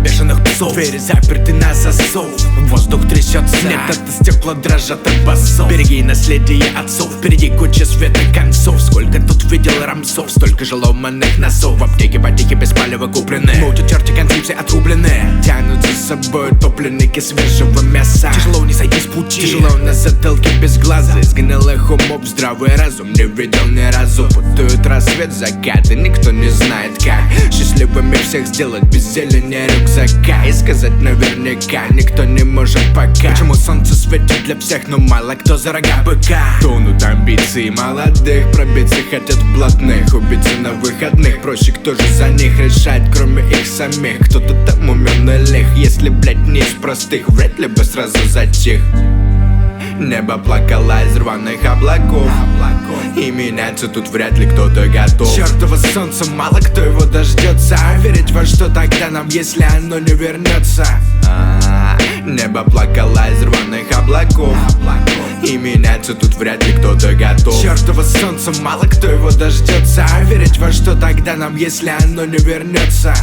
бешеных псов. Двери заперты на засов, воздух трясется, нет, это стекла дрожат от басов. Береги наследие отцов, впереди куча света концов. Сколько тут видел рамсов, столько же ломаных носов. В аптеке потихи без палева куплены, мутят черти, концепции отрублены, тянут за собой топленники свежего мяса. Тяжело не сойти с пути, тяжело на затылке без глаза. Из гнилых умов здравый разум не видел ни разу. Путают рассвет, закаты, никто не знает как счастливыми всех сделать без зелени рюкзака. И сказать наверняка никто не может пока. Почему солнце светит для всех, но мало кто за рога быка. Тонут амбиции молодых, пробиться хотят в блатных. Убиться на выходных, проще кто же за них решает, кроме их самих. Кто-то там умен и лих, если, блять, не из простых, вряд ли бы сразу затих. Небо плакало из рваных облаков, и меняться тут вряд ли кто-то готов. Чёртово солнце, мало кто его дождется. А верить во что тогда нам, если оно не вернется? Небо плакало из рваных облаков, и меняться тут вряд ли кто-то готов. Чёртово солнце, мало кто его дождется. А верить во что тогда нам, если оно не вернется?